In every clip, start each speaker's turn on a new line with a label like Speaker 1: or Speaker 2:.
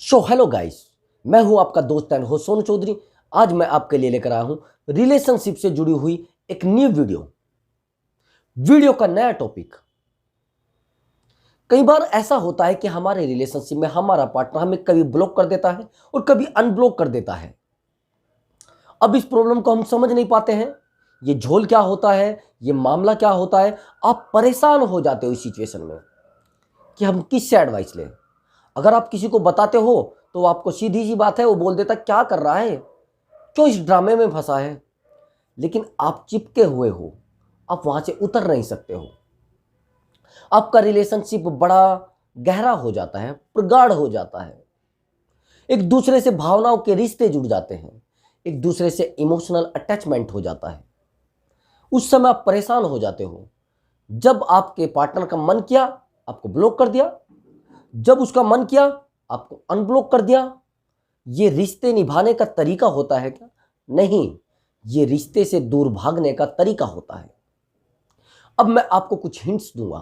Speaker 1: Hello guys, मैं हूं आपका दोस्त एंड होस्ट सोनू चौधरी। आज मैं आपके लिए लेकर आया हूं रिलेशनशिप से जुड़ी हुई एक न्यू वीडियो का नया टॉपिक। कई बार ऐसा होता है कि हमारे रिलेशनशिप में हमारा पार्टनर हमें कभी ब्लॉक कर देता है और कभी अनब्लॉक कर देता है। अब इस प्रॉब्लम को हम समझ नहीं पाते हैं, ये झोल क्या होता है, ये मामला क्या होता है। आप परेशान हो जाते हो इस सिचुएशन में कि हम किससे एडवाइस लें। अगर आप किसी को बताते हो तो आपको सीधी सी बात है, वो बोल देता क्या कर रहा है, क्यों इस ड्रामे में फंसा है। लेकिन आप चिपके हुए हो, आप वहां से उतर नहीं सकते हो। आपका रिलेशनशिप बड़ा गहरा हो जाता है, प्रगाढ़ हो जाता है। एक दूसरे से भावनाओं के रिश्ते जुड़ जाते हैं, एक दूसरे से इमोशनल अटैचमेंट हो जाता है। उस समय आप परेशान हो जाते हो। जब आपके पार्टनर का मन किया आपको ब्लॉक कर दिया, जब उसका मन किया आपको अनब्लॉक कर दिया। ये रिश्ते निभाने का तरीका होता है क्या? नहीं, ये रिश्ते से दूर भागने का तरीका होता है। अब मैं आपको कुछ हिंट्स दूंगा।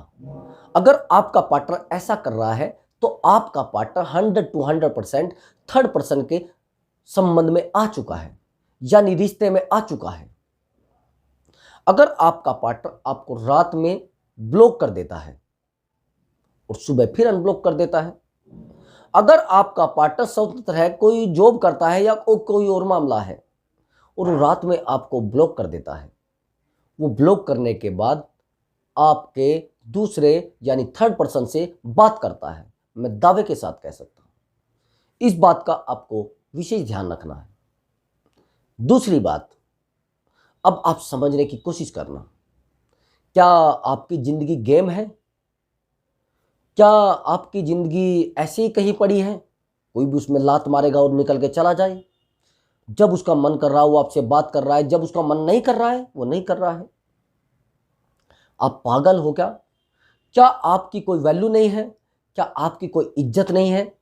Speaker 1: अगर आपका पार्टनर ऐसा कर रहा है तो आपका पार्टनर 100% थर्ड पर्सन के संबंध में आ चुका है, यानी रिश्ते में आ चुका है। अगर आपका पार्टनर आपको रात में ब्लॉक कर देता है और सुबह फिर अनब्लॉक कर देता है, अगर आपका पार्टनर स्वतंत्र है, कोई जॉब करता है या कोई और मामला है और रात में आपको ब्लॉक कर देता है, वो ब्लॉक करने के बाद आपके दूसरे यानी थर्ड पर्सन से बात करता है, मैं दावे के साथ कह सकता हूं। इस बात का आपको विशेष ध्यान रखना है। दूसरी बात, अब आप समझने की कोशिश करना, क्या आपकी जिंदगी गेम है? क्या आपकी जिंदगी ऐसे ही कहीं पड़ी है, कोई भी उसमें लात मारेगा और निकल के चला जाए? जब उसका मन कर रहा है वो आपसे बात कर रहा है, जब उसका मन नहीं कर रहा है वो नहीं कर रहा है। आप पागल हो क्या? क्या आपकी कोई वैल्यू नहीं है? क्या आपकी कोई इज्जत नहीं है?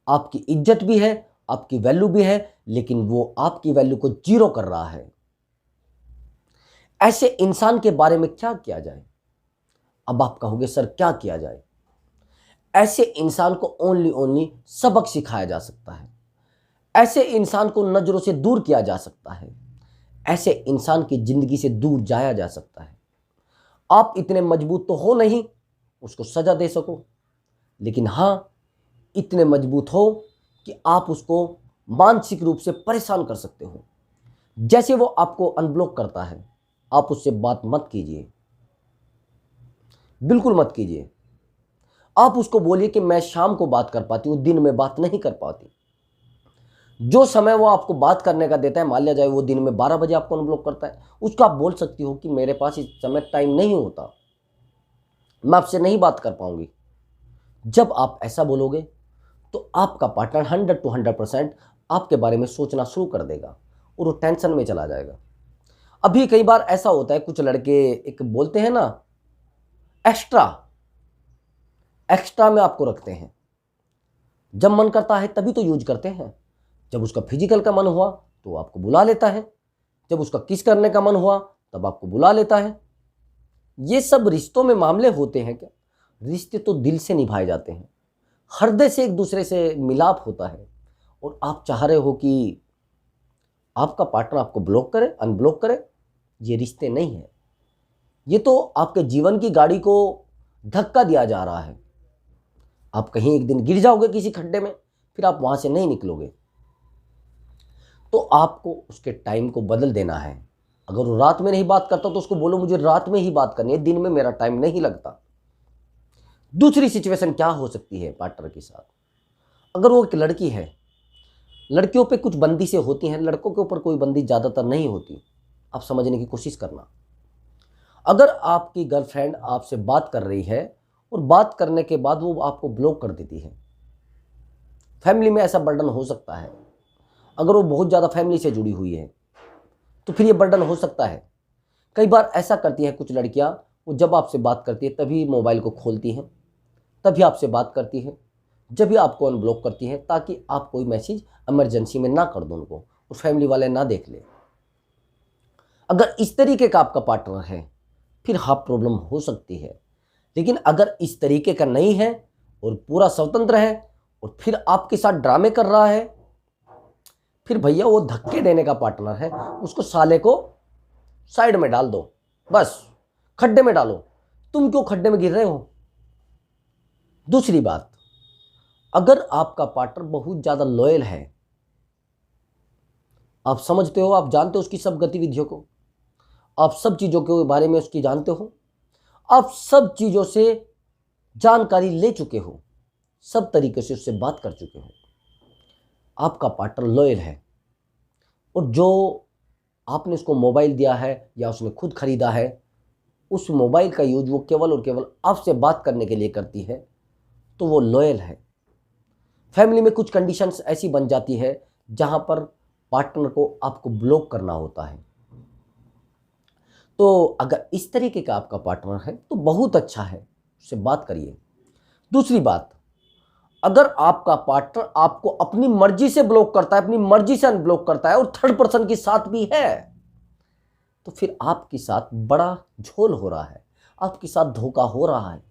Speaker 1: आपकी इज्जत भी है, आपकी वैल्यू भी है, लेकिन वो आपकी वैल्यू को जीरो कर रहा है। ऐसे इंसान के बारे में क्या किया जाए? अब आप कहोगे सर क्या किया जाए? ऐसे इंसान को ओनली सबक सिखाया जा सकता है। ऐसे इंसान को नजरों से दूर किया जा सकता है। ऐसे इंसान की जिंदगी से दूर जाया जा सकता है। आप इतने मजबूत तो हो नहीं उसको सजा दे सको, लेकिन हां इतने मजबूत हो कि आप उसको मानसिक रूप से परेशान कर सकते हो। जैसे वो आपको अनब्लॉक करता है, आप उससे बात मत कीजिए, बिल्कुल मत कीजिए। आप उसको बोलिए कि मैं शाम को बात कर पाती हूं, दिन में बात नहीं कर पाती। जो समय वो आपको बात करने का देता है, मान लिया जाए वो दिन में 12 बजे आपको अनब्लॉक करता है, उसको आप बोल सकती हो कि मेरे पास इस समय टाइम नहीं होता, मैं आपसे नहीं बात कर पाऊंगी। जब आप ऐसा बोलोगे तो आपका पार्टनर 100% आपके बारे में सोचना शुरू कर देगा और वो टेंशन में चला जाएगा। अभी कई बार ऐसा होता है, कुछ लड़के एक बोलते हैं ना, एक्स्ट्रा में आपको रखते हैं। जब मन करता है तभी तो यूज करते हैं। जब उसका फिजिकल का मन हुआ तो आपको बुला लेता है, जब उसका किस करने का मन हुआ तब आपको बुला लेता है। ये सब रिश्तों में मामले होते हैं क्या? रिश्ते तो दिल से निभाए जाते हैं, हृदय से एक दूसरे से मिलाप होता है। और आप चाह रहे हो कि आपका पार्टनर आपको ब्लॉक करे, अनब्लॉक करे? ये रिश्ते नहीं है, ये तो आपके जीवन की गाड़ी को धक्का दिया जा रहा है। आप कहीं एक दिन गिर जाओगे किसी खड्डे में, फिर आप वहां से नहीं निकलोगे। तो आपको उसके टाइम को बदल देना है। अगर वो रात में नहीं बात करता तो उसको बोलो मुझे रात में ही बात करनी है, दिन में मेरा टाइम नहीं लगता। दूसरी सिचुएशन क्या हो सकती है पार्टनर के साथ? अगर वो एक लड़की है, लड़कियों पे कुछ बंदिशें होती हैं, लड़कों के ऊपर कोई बंदी ज़्यादातर नहीं होती। आप समझने की कोशिश करना। अगर आपकी गर्लफ्रेंड आपसे बात कर रही है और बात करने के बाद वो आपको ब्लॉक कर देती है, फैमिली में ऐसा बर्डन हो सकता है। अगर वो बहुत ज़्यादा फैमिली से जुड़ी हुई है तो फिर ये बर्डन हो सकता है। कई बार ऐसा करती है कुछ लड़कियां, वो जब आपसे बात करती है तभी मोबाइल को खोलती हैं, तभी आपसे बात करती है, जब भी आपको अनब्लॉक करती है, ताकि आप कोई मैसेज इमरजेंसी में ना कर दो उनको और फैमिली वाले ना देख ले। अगर इस तरीके का आपका पार्टनर है फिर हाँ प्रॉब्लम हो सकती है। लेकिन अगर इस तरीके का नहीं है और पूरा स्वतंत्र है और फिर आपके साथ ड्रामे कर रहा है, फिर भैया वो धक्के देने का पार्टनर है, उसको साले को साइड में डाल दो, बस खड्डे में डालो। तुम क्यों खड्डे में गिर रहे हो? दूसरी बात, अगर आपका पार्टनर बहुत ज्यादा लॉयल है, आप समझते हो, आप जानते हो उसकी सब गतिविधियों को, आप सब चीजों के बारे में उसकी जानते हो, आप सब चीजों से जानकारी ले चुके हो, सब तरीके से उससे बात कर चुके हो, आपका पार्टनर लॉयल है, और जो आपने उसको मोबाइल दिया है या उसने खुद खरीदा है, उस मोबाइल का यूज वो केवल और केवल आपसे बात करने के लिए करती है, तो वो लॉयल है। फैमिली में कुछ कंडीशंस ऐसी बन जाती है जहां पर पार्टनर को आपको ब्लॉक करना होता है। तो अगर इस तरीके का आपका पार्टनर है तो बहुत अच्छा है, उससे बात करिए। दूसरी बात, अगर आपका पार्टनर आपको अपनी मर्जी से ब्लॉक करता है, अपनी मर्जी से अनब्लॉक करता है और थर्ड पर्सन के साथ भी है, तो फिर आपके साथ बड़ा झोल हो रहा है, आपके साथ धोखा हो रहा है।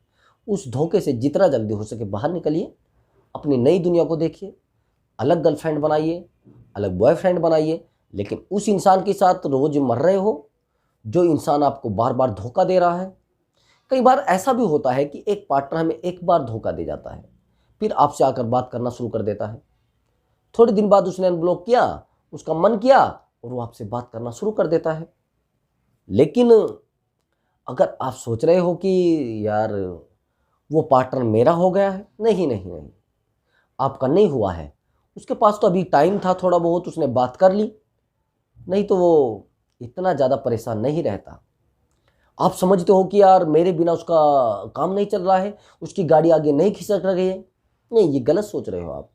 Speaker 1: उस धोखे से जितना जल्दी हो सके बाहर निकलिए, अपनी नई दुनिया को देखिए, अलग गर्लफ्रेंड बनाइए, अलग बॉयफ्रेंड बनाइए, लेकिन उस इंसान के साथ रोज मर रहे हो जो इंसान आपको बार बार धोखा दे रहा है। कई बार ऐसा भी होता है कि एक पार्टनर हमें एक बार धोखा दे जाता है, फिर आपसे आकर बात करना शुरू कर देता है, थोड़े दिन बाद उसने अनब्लॉक किया, उसका मन किया और वो आपसे बात करना शुरू कर देता है। लेकिन अगर आप सोच रहे हो कि यार वो पार्टनर मेरा हो गया है, नहीं नहीं नहीं, आपका नहीं हुआ है। उसके पास तो अभी टाइम था, थोड़ा बहुत उसने बात कर ली, नहीं तो वो इतना ज़्यादा परेशान नहीं रहता। आप समझते हो कि यार मेरे बिना उसका काम नहीं चल रहा है, उसकी गाड़ी आगे नहीं खिसक रही है, नहीं, ये गलत सोच रहे हो आप।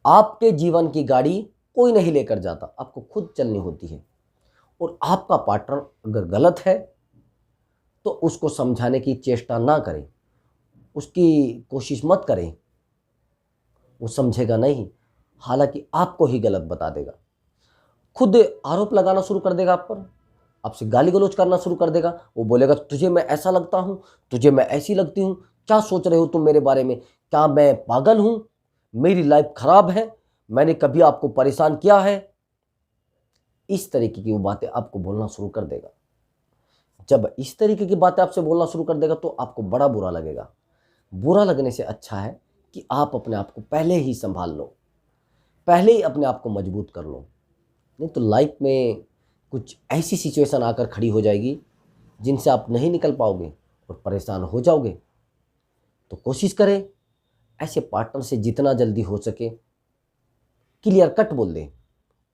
Speaker 1: आपके जीवन की गाड़ी कोई नहीं लेकर जाता, आपको खुद चलनी होती है। और आपका पार्टनर अगर गलत है तो उसको समझाने की चेष्टा ना करें, उसकी कोशिश मत करें, वो समझेगा नहीं, हालांकि आपको ही गलत बता देगा, खुद आरोप लगाना शुरू कर देगा आप पर, आपसे गाली गलौज करना शुरू कर देगा। वो बोलेगा तुझे मैं ऐसा लगता हूँ, तुझे मैं ऐसी लगती हूँ, क्या सोच रहे हो तुम मेरे बारे में, क्या मैं पागल हूँ, मेरी लाइफ खराब है, मैंने कभी आपको परेशान किया है। इस तरीके की वो बातें आपको बोलना शुरू कर देगा। जब इस तरीके की बातें आपसे बोलना शुरू कर देगा तो आपको बड़ा बुरा लगेगा। बुरा लगने से अच्छा है कि आप अपने आप को पहले ही संभाल लो, पहले ही अपने आप को मजबूत कर लो, नहीं तो लाइफ में कुछ ऐसी सिचुएशन आकर खड़ी हो जाएगी जिनसे आप नहीं निकल पाओगे और परेशान हो जाओगे। तो कोशिश करें ऐसे पार्टनर से जितना जल्दी हो सके क्लियर कट बोल दें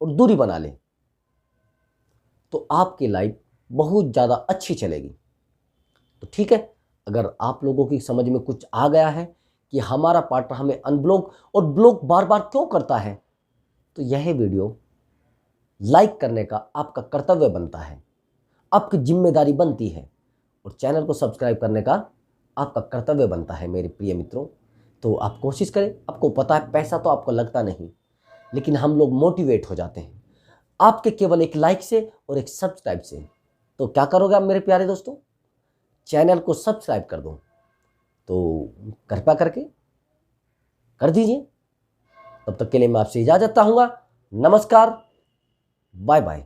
Speaker 1: और दूरी बना लें, तो आपकी लाइफ बहुत ज़्यादा अच्छी चलेगी। तो ठीक है, अगर आप लोगों की समझ में कुछ आ गया है कि हमारा पार्टनर हमें अनब्लॉक और ब्लॉक बार बार क्यों करता है, तो यह वीडियो लाइक करने का आपका कर्तव्य बनता है, आपकी जिम्मेदारी बनती है, और चैनल को सब्सक्राइब करने का आपका कर्तव्य बनता है मेरे प्रिय मित्रों। तो आप कोशिश करें, आपको पता है पैसा तो आपको लगता नहीं, लेकिन हम लोग मोटिवेट हो जाते हैं आपके केवल एक लाइक से और एक सब्सक्राइब से। तो क्या करोगे आप मेरे प्यारे दोस्तों, चैनल को सब्सक्राइब कर दो, तो कृपया करके कर दीजिए। तब तक के लिए मैं आपसे इजाजत चाहूँगा। नमस्कार, बाय बाय।